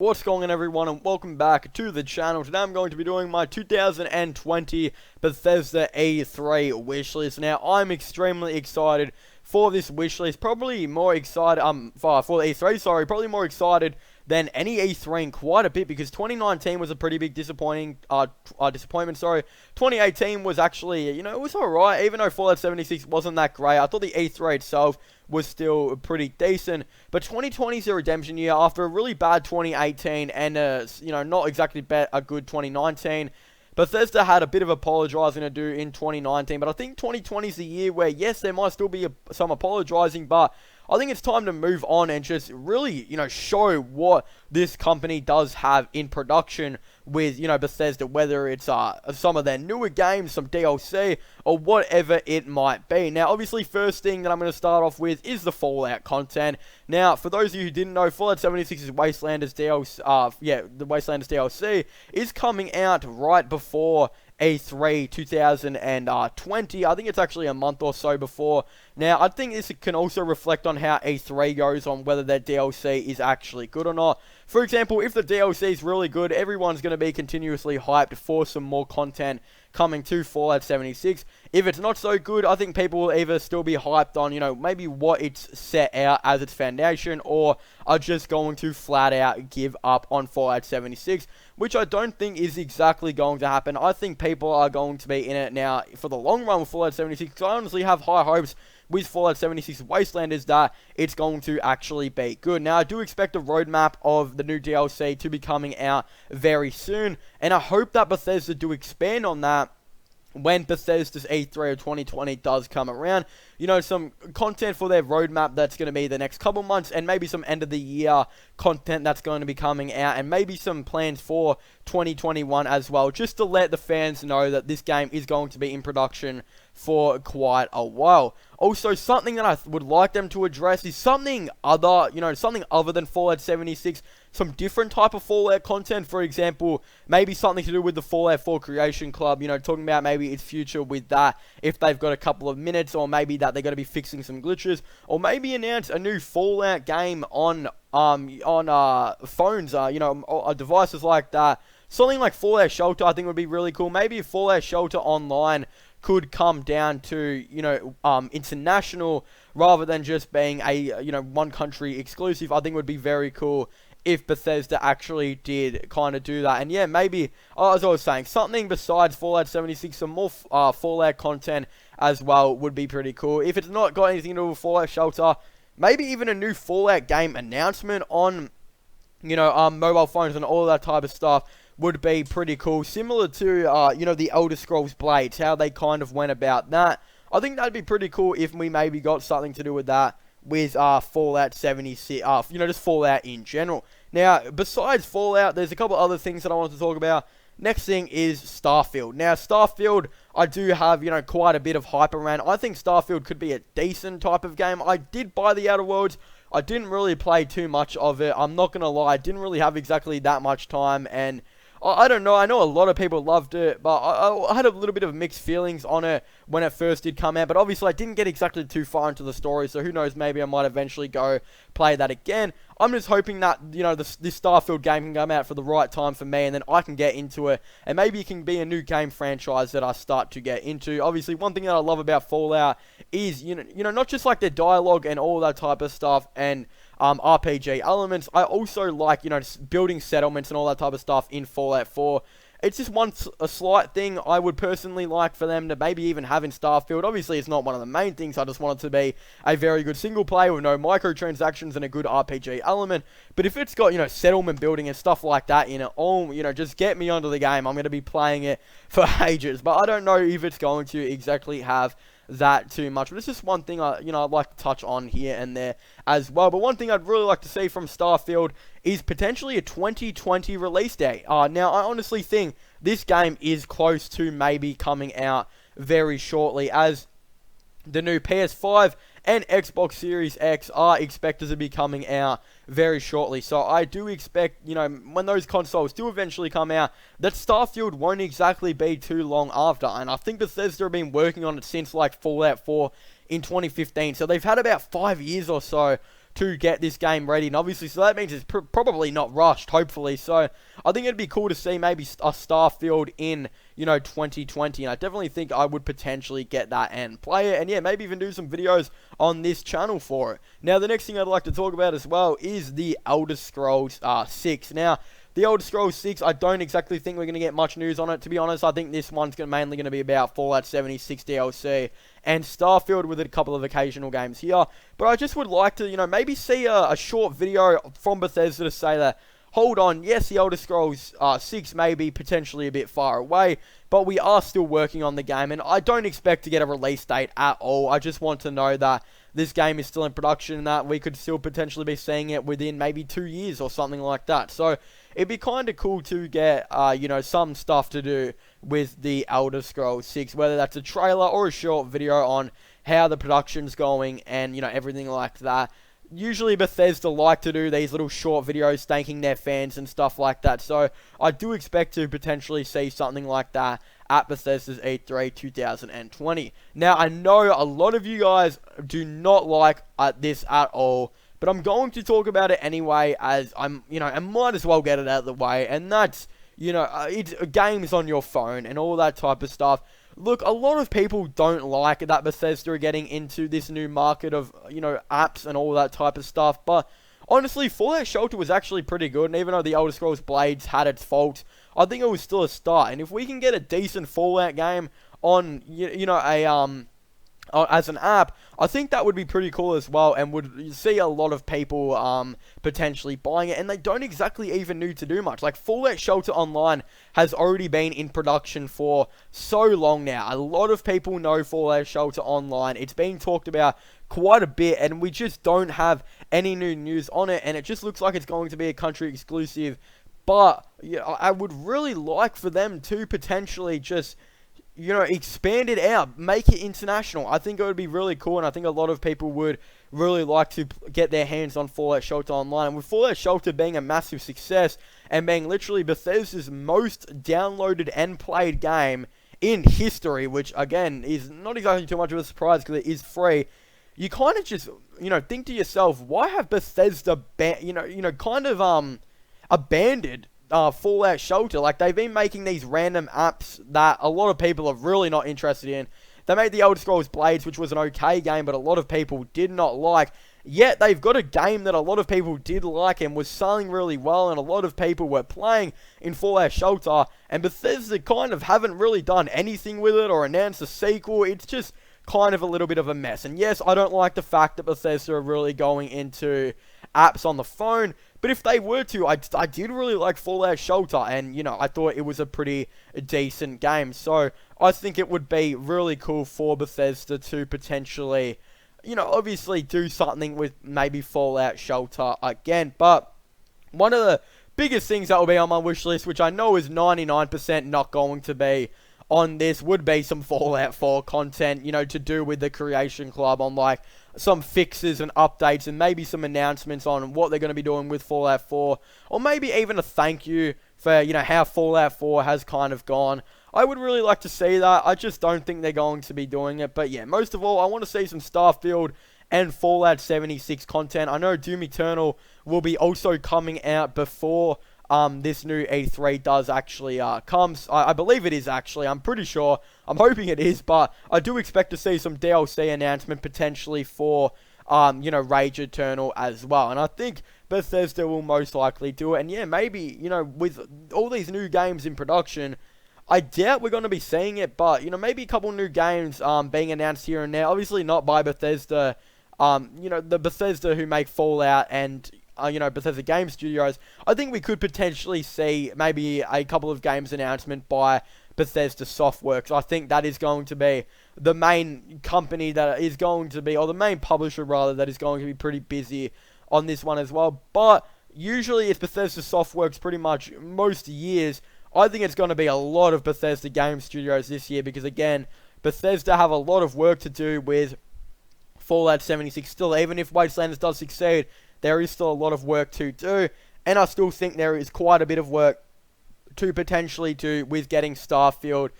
What's going on, everyone, and welcome back to the channel. Today I'm going to be doing my 2020 Bethesda E3 wishlist. Now, I'm extremely excited for this wishlist. Probably more excited, for the E3, sorry, probably more excited than any E3 in quite a bit, because 2019 was a pretty big disappointment, 2018 was actually, it was alright, even though Fallout 76 wasn't that great. I thought the E3 itself was still pretty decent, but 2020 is a redemption year after a really bad 2018 and not exactly a good 2019. Bethesda had a bit of apologizing to do in 2019, but I think 2020 is the year where, yes, there might still be some apologizing, but I think it's time to move on and just really, show what this company does have in production with, Bethesda, whether it's some of their newer games, some DLC, or whatever it might be. Now, obviously, first thing that I'm going to start off with is the Fallout content. Now, for those of you who didn't know, Fallout 76's Wastelanders DLC, the Wastelanders DLC is coming out right before E3 2020. I think it's actually a month or so before. Now, I think this can also reflect on how E3 goes on whether their DLC is actually good or not. For example, if the DLC is really good, everyone's going to be continuously hyped for some more content coming to Fallout 76. If it's not so good, I think people will either still be hyped on, maybe what it's set out as its foundation, or are just going to flat out give up on Fallout 76, which I don't think is exactly going to happen. I think people are going to be in it now for the long run with Fallout 76, because I honestly have high hopes with Fallout 76 Wastelanders that it's going to actually be good. Now, I do expect a roadmap of the new DLC to be coming out very soon, and I hope that Bethesda do expand on that when Bethesda's E3 of 2020 does come around. Some content for their roadmap that's going to be the next couple months, and maybe some end of the year content that's going to be coming out, and maybe some plans for 2021 as well, just to let the fans know that this game is going to be in production for quite a while. Also, something that I would like them to address is something other than Fallout 76, some different type of Fallout content. For example, maybe something to do with the Fallout 4 Creation Club, talking about maybe its future with that, if they've got a couple of minutes, or maybe that they're going to be fixing some glitches, or maybe announce a new Fallout game on phones, devices like that. Something like Fallout Shelter, I think, would be really cool. Maybe if Fallout Shelter Online could come down to, international, rather than just being a, one country exclusive. I think it would be very cool if Bethesda actually did kind of do that. And yeah, maybe, as I was saying, something besides Fallout 76, some more Fallout content as well would be pretty cool. If it's not got anything to do with Fallout Shelter, maybe even a new Fallout game announcement on, mobile phones and all that type of stuff would be pretty cool. Similar to, the Elder Scrolls Blades, how they kind of went about that. I think that'd be pretty cool if we maybe got something to do with that with Fallout 76, just Fallout in general. Now, besides Fallout, there's a couple other things that I want to talk about. Next thing is Starfield. Now, Starfield, I do have, quite a bit of hype around. I think Starfield could be a decent type of game. I did buy the Outer Worlds. I didn't really play too much of it. I'm not going to lie. I didn't really have exactly that much time, and I don't know. I know a lot of people loved it, but I had a little bit of mixed feelings on it when it first did come out. But obviously, I didn't get exactly too far into the story, so who knows? Maybe I might eventually go play that again. I'm just hoping that, this Starfield game can come out for the right time for me, and then I can get into it, and maybe it can be a new game franchise that I start to get into. Obviously, one thing that I love about Fallout is, not just like their dialogue and all that type of stuff, and RPG elements. I also like, building settlements and all that type of stuff in Fallout 4. It's just a slight thing I would personally like for them to maybe even have in Starfield. Obviously, it's not one of the main things. I just want it to be a very good single player with no microtransactions and a good RPG element. But if it's got, settlement building and stuff like that in it, just get me onto the game. I'm going to be playing it for ages. But I don't know if it's going to exactly have that too much, but it's just one thing I'd like to touch on here and there as well. But one thing I'd really like to see from Starfield is potentially a 2020 release date. Now, I honestly think this game is close to maybe coming out very shortly, as the new PS5 and Xbox Series X are expected to be coming out very shortly. So I do expect, when those consoles do eventually come out, that Starfield won't exactly be too long after. And I think Bethesda have been working on it since like Fallout 4 in 2015. So they've had about 5 years or so to get this game ready. And obviously, so that means it's probably not rushed, hopefully. So I think it'd be cool to see maybe a Starfield in, 2020. And I definitely think I would potentially get that and play it. And yeah, maybe even do some videos on this channel for it. Now, the next thing I'd like to talk about as well is the Elder Scrolls 6. Now, the Elder Scrolls 6, I don't exactly think we're going to get much news on it. To be honest, I think this one's mainly going to be about Fallout 76 DLC and Starfield with a couple of occasional games here. But I just would like to, maybe see a short video from Bethesda to say that, hold on, yes, the Elder Scrolls 6 may be potentially a bit far away, but we are still working on the game, and I don't expect to get a release date at all. I just want to know that this game is still in production and that we could still potentially be seeing it within maybe 2 years or something like that. So it'd be kind of cool to get, some stuff to do with the Elder Scrolls 6, whether that's a trailer or a short video on how the production's going and, everything like that. Usually Bethesda like to do these little short videos thanking their fans and stuff like that. So I do expect to potentially see something like that at Bethesda's E3 2020. Now, I know a lot of you guys do not like this at all, but I'm going to talk about it anyway, as I might as well get it out of the way. And that's, it's games on your phone and all that type of stuff. Look, a lot of people don't like that Bethesda are getting into this new market of, apps and all that type of stuff. But honestly, Fallout Shelter was actually pretty good. And even though the Elder Scrolls Blades had its faults, I think it was still a start. And if we can get a decent Fallout game on, as an app, I think that would be pretty cool as well, and would see a lot of people potentially buying it. And they don't exactly even need to do much. Like, Fallout Shelter Online has already been in production for so long now. A lot of people know Fallout Shelter Online. It's being talked about quite a bit, and we just don't have any new news on it, and it just looks like it's going to be a country exclusive. But I would really like for them to potentially just expand it out, make it international. I think it would be really cool, and I think a lot of people would really like to get their hands on Fallout Shelter Online. And with Fallout Shelter being a massive success, and being literally Bethesda's most downloaded and played game in history, which, again, is not exactly too much of a surprise because it is free, you kind of just, think to yourself, why have Bethesda, abandoned Fallout Shelter? Like, they've been making these random apps that a lot of people are really not interested in. They made the Elder Scrolls Blades, which was an okay game, but a lot of people did not like. Yet, they've got a game that a lot of people did like and was selling really well, and a lot of people were playing in Fallout Shelter, and Bethesda kind of haven't really done anything with it or announced a sequel. It's just kind of a little bit of a mess. And yes, I don't like the fact that Bethesda are really going into apps on the phone, but if they were to, I did really like Fallout Shelter, and, I thought it was a pretty decent game. So, I think it would be really cool for Bethesda to potentially, obviously do something with maybe Fallout Shelter again. But one of the biggest things that will be on my wish list, which I know is 99% not going to be on this, would be some Fallout 4 content, to do with the Creation Club, on like some fixes and updates, and maybe some announcements on what they're going to be doing with Fallout 4, or maybe even a thank you for, how Fallout 4 has kind of gone. I would really like to see that. I just don't think they're going to be doing it. But yeah, most of all, I want to see some Starfield and Fallout 76 content. I know Doom Eternal will be also coming out before this new E3 does actually comes. I believe it is actually. I'm pretty sure. I'm hoping it is, but I do expect to see some DLC announcement potentially for Rage Eternal as well. And I think Bethesda will most likely do it. And yeah, maybe, with all these new games in production, I doubt we're going to be seeing it, but, maybe a couple new games being announced here and there. Obviously not by Bethesda, the Bethesda who make Fallout and Bethesda Game Studios. I think we could potentially see maybe a couple of games announcement by Bethesda Softworks. I think that is going to be the main company that is going to be, or the main publisher rather, that is going to be pretty busy on this one as well. But usually it's Bethesda Softworks pretty much most years. I think it's going to be a lot of Bethesda Game Studios this year because, again, Bethesda have a lot of work to do with Fallout 76 still. Even if Wastelanders does succeed, there is still a lot of work to do, and I still think there is quite a bit of work to potentially do with getting Starfield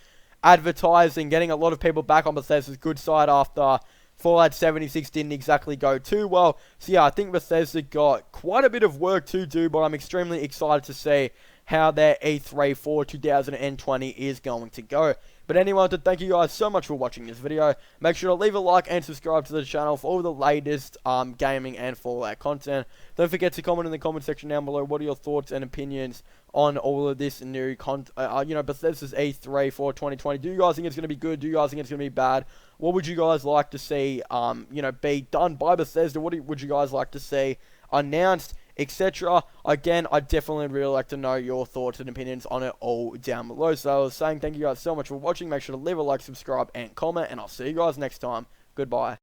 advertised and getting a lot of people back on Bethesda's good side after Fallout 76 didn't exactly go too well. So yeah, I think Bethesda got quite a bit of work to do, but I'm extremely excited to see how their E3 for 2020 is going to go. But anyway, thank you guys so much for watching this video. Make sure to leave a like and subscribe to the channel for all the latest gaming and Fallout content. Don't forget to comment in the comment section down below. What are your thoughts and opinions on all of this new Bethesda's E3 for 2020? Do you guys think it's going to be good? Do you guys think it's going to be bad? What would you guys like to see, be done by Bethesda? What would you guys like to see announced, etc.? Again, I definitely really like to know your thoughts and opinions on it all down below. So I was saying thank you guys so much for watching. Make sure to leave a like, subscribe, and comment, and I'll see you guys next time. Goodbye.